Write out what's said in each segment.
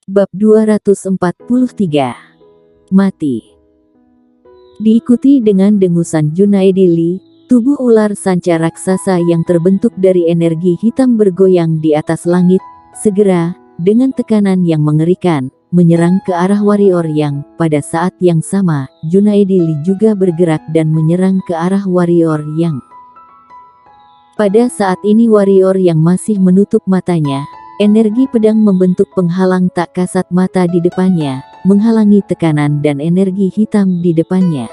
Bab 243. Mati. Diikuti dengan dengusan Junaedi Lee, tubuh ular sanca raksasa yang terbentuk dari energi hitam bergoyang di atas langit, segera, dengan tekanan yang mengerikan, menyerang ke arah warrior yang, pada saat yang sama, Junaedi Lee juga bergerak dan menyerang ke arah warrior yang. Pada saat ini warrior yang masih menutup matanya, energi pedang membentuk penghalang tak kasat mata di depannya, menghalangi tekanan dan energi hitam di depannya.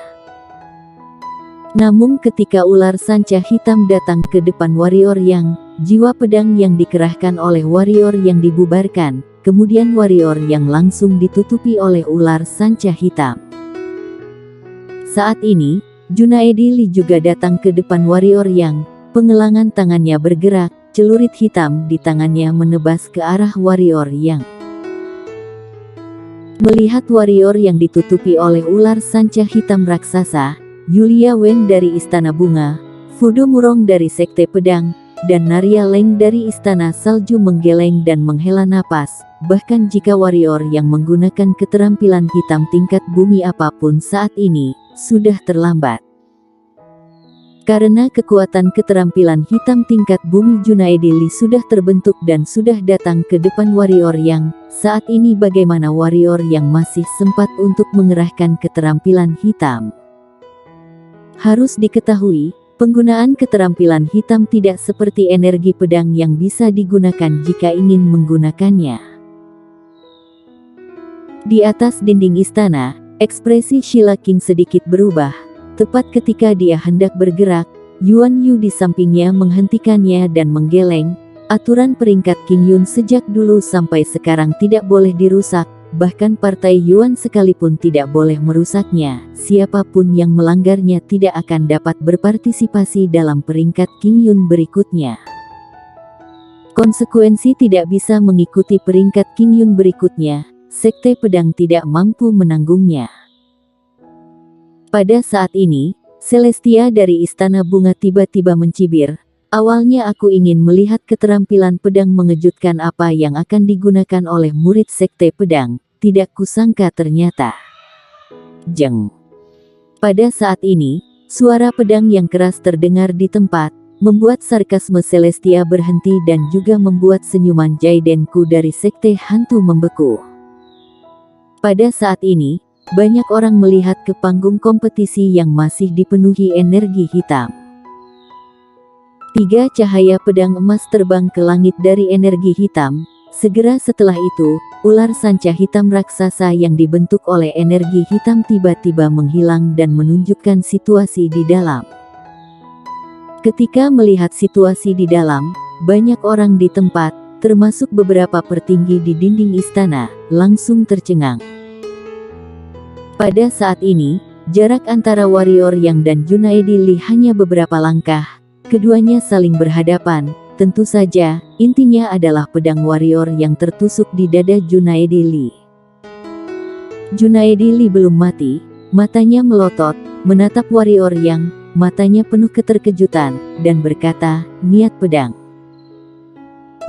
Namun ketika ular sanca hitam datang ke depan warrior yang, jiwa pedang yang dikerahkan oleh warrior yang dibubarkan, kemudian warrior yang langsung ditutupi oleh ular sanca hitam. Saat ini, Junaedi Lee juga datang ke depan warrior yang, pengelangan tangannya bergerak, celurit hitam di tangannya menebas ke arah warrior yang. Melihat warrior yang ditutupi oleh ular sanca hitam raksasa, Yulia Wen dari Istana Bunga, Fudo Murong dari Sekte Pedang, dan Narya Leng dari Istana Salju menggeleng dan menghela napas, bahkan jika warrior yang menggunakan keterampilan hitam tingkat bumi apapun saat ini, sudah terlambat. Karena kekuatan keterampilan hitam tingkat bumi Junaedi Lee sudah terbentuk dan sudah datang ke depan warrior yang, saat ini bagaimana warrior yang masih sempat untuk mengerahkan keterampilan hitam. Harus diketahui, penggunaan keterampilan hitam tidak seperti energi pedang yang bisa digunakan jika ingin menggunakannya. Di atas dinding istana, ekspresi Sheila King sedikit berubah. Tepat ketika dia hendak bergerak, Yuan Yu di sampingnya menghentikannya dan menggeleng. Aturan peringkat King Yun sejak dulu sampai sekarang tidak boleh dirusak, bahkan partai Yuan sekalipun tidak boleh merusaknya. Siapapun yang melanggarnya tidak akan dapat berpartisipasi dalam peringkat King Yun berikutnya. Konsekuensi tidak bisa mengikuti peringkat King Yun berikutnya, Sekte Pedang tidak mampu menanggungnya. Pada saat ini, Celestia dari Istana Bunga tiba-tiba mencibir. Awalnya aku ingin melihat keterampilan pedang mengejutkan apa yang akan digunakan oleh murid Sekte Pedang, tidak kusangka ternyata. Jeng. Pada saat ini, suara pedang yang keras terdengar di tempat, membuat sarkasme Celestia berhenti dan juga membuat senyuman Jaidenku dari Sekte Hantu membeku. Pada saat ini, banyak orang melihat ke panggung kompetisi yang masih dipenuhi energi hitam. 3 cahaya pedang emas terbang ke langit dari energi hitam. Segera setelah itu, ular sanca hitam raksasa yang dibentuk oleh energi hitam tiba-tiba menghilang dan menunjukkan situasi di dalam. Ketika melihat situasi di dalam, banyak orang di tempat, termasuk beberapa petinggi di dinding istana, langsung tercengang. Pada saat ini, jarak antara warrior yang dan Junaedi Lee hanya beberapa langkah. Keduanya saling berhadapan. Tentu saja, intinya adalah pedang warrior yang tertusuk di dada Junaedi Lee. Junaedi Lee belum mati, matanya melotot, menatap warrior yang, matanya penuh keterkejutan, dan berkata, niat pedang.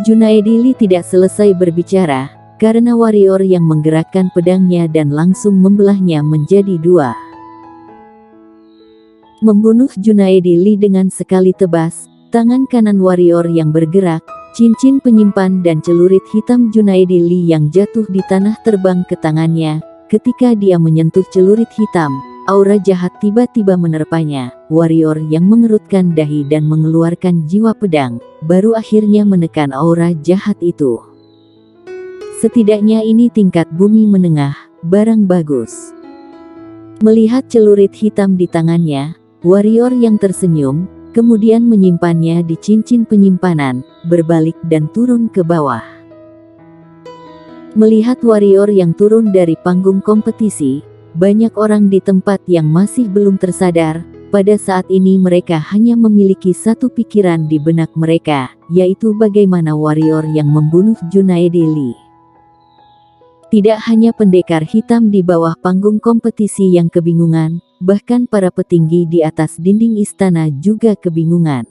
Junaedi Lee tidak selesai berbicara, karena warrior yang menggerakkan pedangnya dan langsung membelahnya menjadi 2. Membunuh Junaedi Lee dengan sekali tebas, tangan kanan warrior yang bergerak, cincin penyimpan dan celurit hitam Junaedi Lee yang jatuh di tanah terbang ke tangannya. Ketika dia menyentuh celurit hitam, aura jahat tiba-tiba menerpanya. Warrior yang mengerutkan dahi dan mengeluarkan jiwa pedang, baru akhirnya menekan aura jahat itu. Setidaknya ini tingkat bumi menengah, barang bagus. Melihat celurit hitam di tangannya, warrior yang tersenyum, kemudian menyimpannya di cincin penyimpanan, berbalik dan turun ke bawah. Melihat warrior yang turun dari panggung kompetisi, banyak orang di tempat yang masih belum tersadar. Pada saat ini mereka hanya memiliki satu pikiran di benak mereka, yaitu bagaimana warrior yang membunuh Junaedi Lee. Tidak hanya pendekar hitam di bawah panggung kompetisi yang kebingungan, bahkan para petinggi di atas dinding istana juga kebingungan.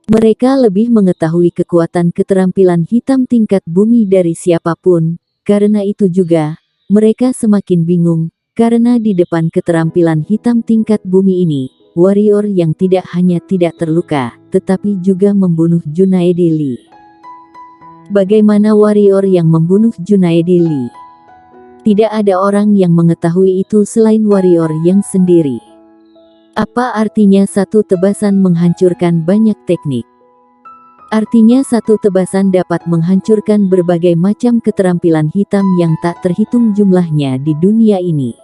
Mereka lebih mengetahui kekuatan keterampilan hitam tingkat bumi dari siapapun. Karena itu juga, mereka semakin bingung, karena di depan keterampilan hitam tingkat bumi ini, warrior yang tidak hanya tidak terluka, tetapi juga membunuh Junaedi Lee. Bagaimana warrior yang membunuh Junaedi Lee? Tidak ada orang yang mengetahui itu selain warrior yang sendiri. Apa artinya satu tebasan menghancurkan banyak teknik? Artinya satu tebasan dapat menghancurkan berbagai macam keterampilan hitam yang tak terhitung jumlahnya di dunia ini.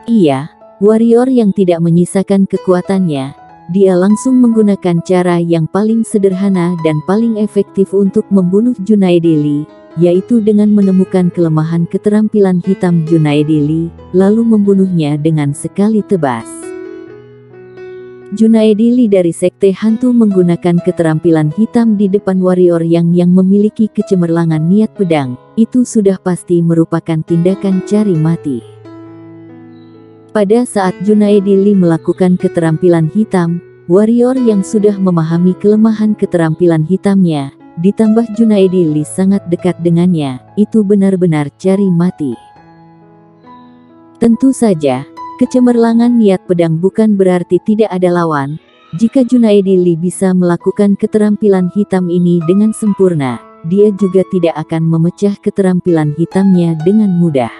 Iya, warrior yang tidak menyisakan kekuatannya, dia langsung menggunakan cara yang paling sederhana dan paling efektif untuk membunuh Junaedi Lee, yaitu dengan menemukan kelemahan keterampilan hitam Junaedi Lee, lalu membunuhnya dengan sekali tebas. Junaedi Lee dari Sekte Hantu menggunakan keterampilan hitam di depan warrior yang memiliki kecemerlangan niat pedang, itu sudah pasti merupakan tindakan cari mati. Pada saat Junaedi Lee melakukan keterampilan hitam, warrior yang sudah memahami kelemahan keterampilan hitamnya, ditambah Junaedi Lee sangat dekat dengannya, itu benar-benar cari mati. Tentu saja, kecemerlangan niat pedang bukan berarti tidak ada lawan. Jika Junaedi Lee bisa melakukan keterampilan hitam ini dengan sempurna, dia juga tidak akan memecah keterampilan hitamnya dengan mudah.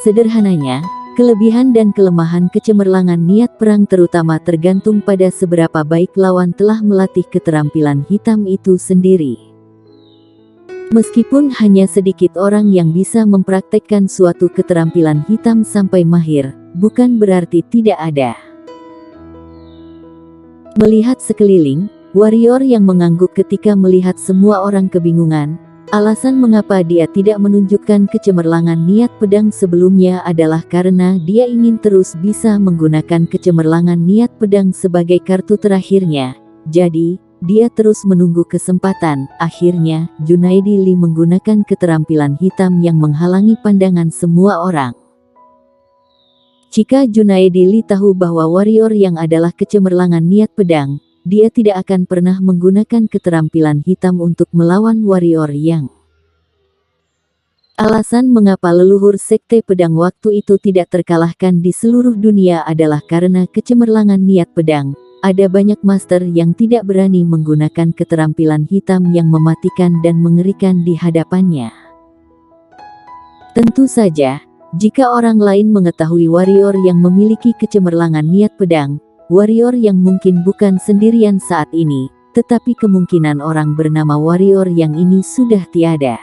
Sederhananya, kelebihan dan kelemahan kecemerlangan niat perang terutama tergantung pada seberapa baik lawan telah melatih keterampilan hitam itu sendiri. Meskipun hanya sedikit orang yang bisa mempraktekkan suatu keterampilan hitam sampai mahir, bukan berarti tidak ada. Melihat sekeliling, warrior yang mengangguk ketika melihat semua orang kebingungan. Alasan mengapa dia tidak menunjukkan kecemerlangan niat pedang sebelumnya adalah karena dia ingin terus bisa menggunakan kecemerlangan niat pedang sebagai kartu terakhirnya. Jadi, dia terus menunggu kesempatan. Akhirnya, Junaedi Lee menggunakan keterampilan hitam yang menghalangi pandangan semua orang. Jika Junaedi Lee tahu bahwa warrior yang adalah kecemerlangan niat pedang, dia tidak akan pernah menggunakan keterampilan hitam untuk melawan warrior yang. Alasan mengapa leluhur Sekte Pedang waktu itu tidak terkalahkan di seluruh dunia adalah karena kecemerlangan niat pedang. Ada banyak master yang tidak berani menggunakan keterampilan hitam yang mematikan dan mengerikan di hadapannya. Tentu saja, jika orang lain mengetahui warrior yang memiliki kecemerlangan niat pedang, warrior yang mungkin bukan sendirian saat ini, tetapi kemungkinan orang bernama warrior yang ini sudah tiada.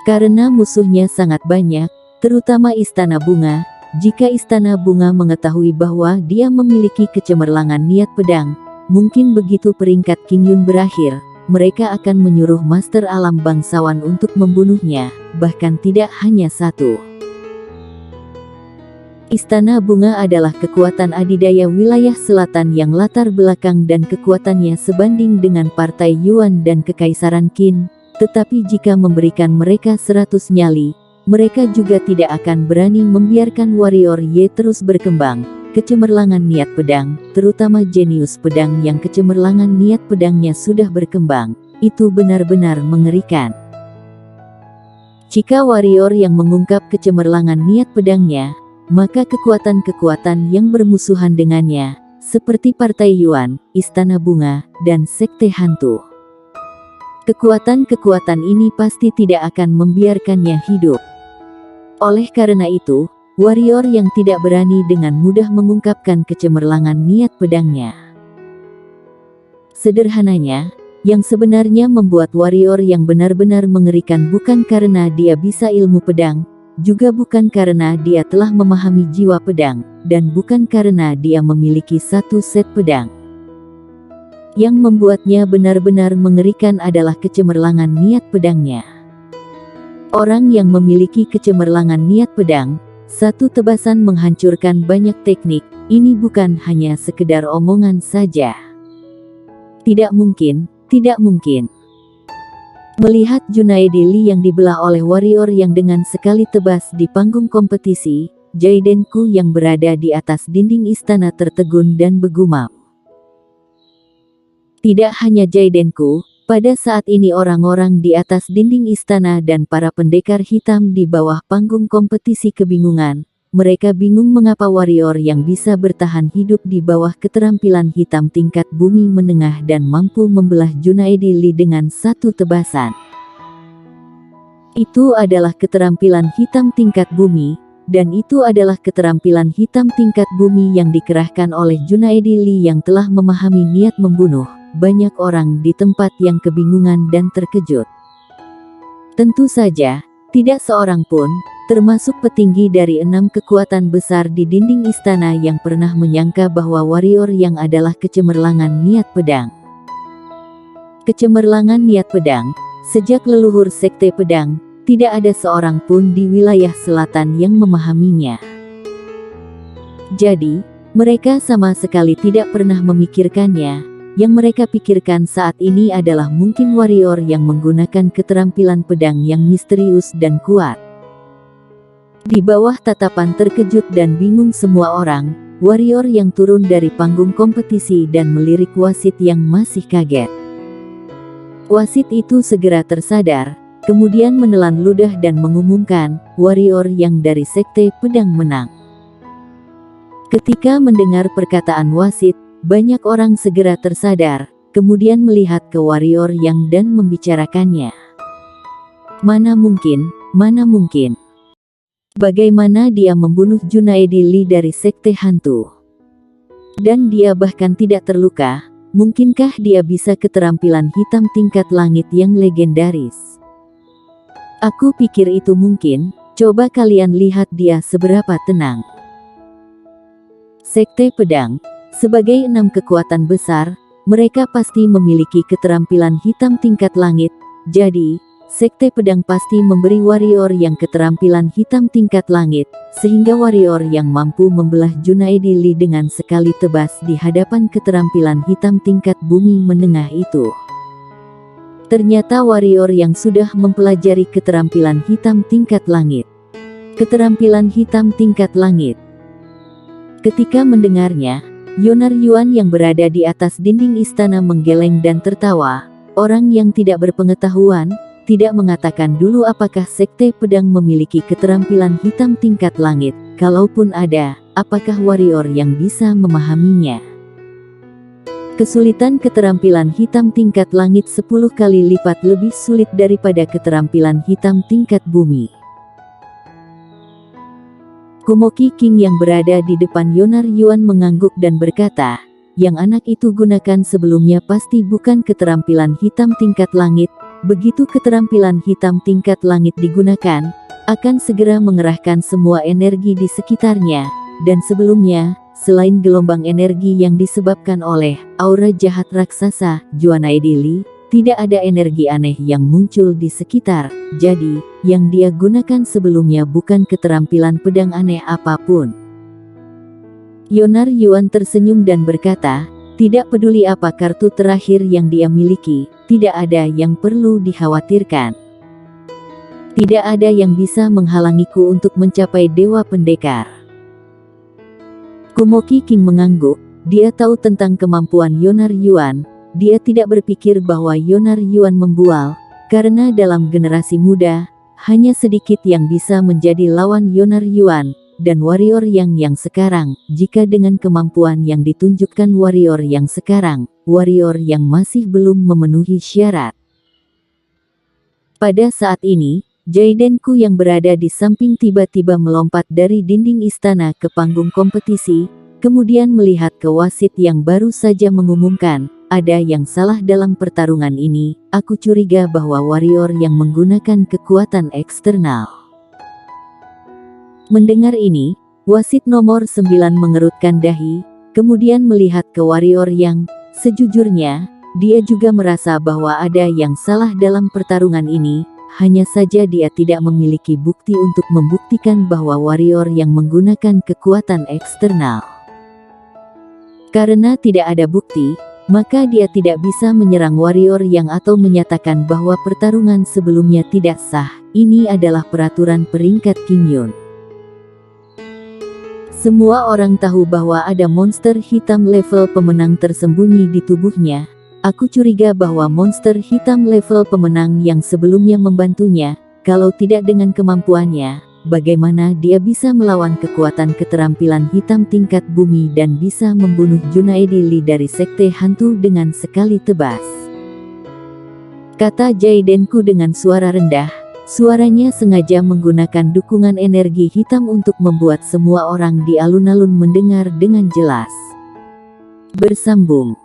Karena musuhnya sangat banyak, terutama Istana Bunga, jika Istana Bunga mengetahui bahwa dia memiliki kecemerlangan niat pedang, mungkin begitu peringkat King Yun berakhir, mereka akan menyuruh Master Alam Bangsawan untuk membunuhnya, bahkan tidak hanya satu. Istana Bunga adalah kekuatan adidaya wilayah selatan yang latar belakang dan kekuatannya sebanding dengan Partai Yuan dan Kekaisaran Qin, tetapi jika memberikan mereka 100 nyali, mereka juga tidak akan berani membiarkan warrior Ye terus berkembang. Kecemerlangan niat pedang, terutama jenius pedang yang kecemerlangan niat pedangnya sudah berkembang, itu benar-benar mengerikan. Jika warrior yang mengungkap kecemerlangan niat pedangnya, maka kekuatan-kekuatan yang bermusuhan dengannya, seperti Partai Yuan, Istana Bunga, dan Sekte Hantu. Kekuatan-kekuatan ini pasti tidak akan membiarkannya hidup. Oleh karena itu, warrior yang tidak berani dengan mudah mengungkapkan kecemerlangan niat pedangnya. Sederhananya, yang sebenarnya membuat warrior yang benar-benar mengerikan bukan karena dia bisa ilmu pedang, juga bukan karena dia telah memahami jiwa pedang, dan bukan karena dia memiliki satu set pedang. Yang membuatnya benar-benar mengerikan adalah kecemerlangan niat pedangnya. Orang yang memiliki kecemerlangan niat pedang, satu tebasan menghancurkan banyak teknik, ini bukan hanya sekedar omongan saja. Tidak mungkin, tidak mungkin. Melihat Junaedi Lee yang dibelah oleh warrior yang dengan sekali tebas di panggung kompetisi, Jaidenku yang berada di atas dinding istana tertegun dan bergumam. Tidak hanya Jaidenku, pada saat ini orang-orang di atas dinding istana dan para pendekar hitam di bawah panggung kompetisi kebingungan. Mereka bingung mengapa warrior yang bisa bertahan hidup di bawah keterampilan hitam tingkat bumi menengah dan mampu membelah Junaedi Lee dengan satu tebasan. Itu adalah keterampilan hitam tingkat bumi, dan itu adalah keterampilan hitam tingkat bumi yang dikerahkan oleh Junaedi Lee yang telah memahami niat membunuh banyak orang di tempat yang kebingungan dan terkejut. Tentu saja, tidak seorang pun, termasuk petinggi dari 6 kekuatan besar di dinding istana yang pernah menyangka bahwa warrior yang adalah kecemerlangan niat pedang. Kecemerlangan niat pedang, sejak leluhur sekte pedang, tidak ada seorang pun di wilayah selatan yang memahaminya. Jadi, mereka sama sekali tidak pernah memikirkannya. Yang mereka pikirkan saat ini adalah mungkin warrior yang menggunakan keterampilan pedang yang misterius dan kuat. Di bawah tatapan terkejut dan bingung semua orang, warrior yang turun dari panggung kompetisi dan melirik wasit yang masih kaget. Wasit itu segera tersadar, kemudian menelan ludah dan mengumumkan, warrior yang dari sekte pedang menang. Ketika mendengar perkataan wasit, banyak orang segera tersadar, kemudian melihat ke warrior yang dan membicarakannya. Mana mungkin, mana mungkin. Bagaimana dia membunuh Junaedi Lee dari sekte hantu? Dan dia bahkan tidak terluka, mungkinkah dia bisa keterampilan hitam tingkat langit yang legendaris? Aku pikir itu mungkin, coba kalian lihat dia seberapa tenang. Sekte pedang, sebagai 6 kekuatan besar, mereka pasti memiliki keterampilan hitam tingkat langit, jadi, sekte pedang pasti memberi warrior yang keterampilan hitam tingkat langit, sehingga warrior yang mampu membelah Junaedi Lee dengan sekali tebas di hadapan keterampilan hitam tingkat bumi menengah itu. Ternyata warrior yang sudah mempelajari keterampilan hitam tingkat langit. Keterampilan hitam tingkat langit. Ketika mendengarnya, Yonar Yuan yang berada di atas dinding istana menggeleng dan tertawa. Orang yang tidak berpengetahuan, tidak mengatakan dulu apakah sekte pedang memiliki keterampilan hitam tingkat langit. Kalaupun ada, apakah warrior yang bisa memahaminya? Kesulitan keterampilan hitam tingkat langit 10 kali lipat lebih sulit daripada keterampilan hitam tingkat bumi. Kumoki King yang berada di depan Yonar Yuan mengangguk dan berkata, yang anak itu gunakan sebelumnya pasti bukan keterampilan hitam tingkat langit. Begitu keterampilan hitam tingkat langit digunakan, akan segera mengerahkan semua energi di sekitarnya, dan sebelumnya, selain gelombang energi yang disebabkan oleh aura jahat raksasa Junaedi Lee, tidak ada energi aneh yang muncul di sekitar. Jadi, yang dia gunakan sebelumnya bukan keterampilan pedang aneh apapun. Yonar Yuan tersenyum dan berkata, tidak peduli apa kartu terakhir yang dia miliki, tidak ada yang perlu dikhawatirkan. Tidak ada yang bisa menghalangiku untuk mencapai Dewa Pendekar. Kumoki King mengangguk, dia tahu tentang kemampuan Yonar Yuan. Dia tidak berpikir bahwa Yonar Yuan membual, karena dalam generasi muda, hanya sedikit yang bisa menjadi lawan Yonar Yuan, dan warrior yang sekarang, jika dengan kemampuan yang ditunjukkan warrior yang sekarang, warrior yang masih belum memenuhi syarat. Pada saat ini, Jaidenku yang berada di samping tiba-tiba melompat dari dinding istana ke panggung kompetisi, kemudian melihat ke wasit yang baru saja mengumumkan, ada yang salah dalam pertarungan ini. Aku curiga bahwa warrior yang menggunakan kekuatan eksternal. Mendengar ini, wasit nomor 9 mengerutkan dahi, kemudian melihat ke warrior yang, sejujurnya, dia juga merasa bahwa ada yang salah dalam pertarungan ini, hanya saja dia tidak memiliki bukti untuk membuktikan bahwa warrior yang menggunakan kekuatan eksternal. Karena tidak ada bukti, maka dia tidak bisa menyerang warrior yang atau menyatakan bahwa pertarungan sebelumnya tidak sah. Ini adalah peraturan peringkat King Yun. Semua orang tahu bahwa ada monster hitam level pemenang tersembunyi di tubuhnya. Aku curiga bahwa monster hitam level pemenang yang sebelumnya membantunya, kalau tidak dengan kemampuannya, bagaimana dia bisa melawan kekuatan keterampilan hitam tingkat bumi dan bisa membunuh Junaedi Lee dari Sekte Hantu dengan sekali tebas. Kata Jaidenku dengan suara rendah. Suaranya sengaja menggunakan dukungan energi hitam untuk membuat semua orang di alun-alun mendengar dengan jelas. Bersambung.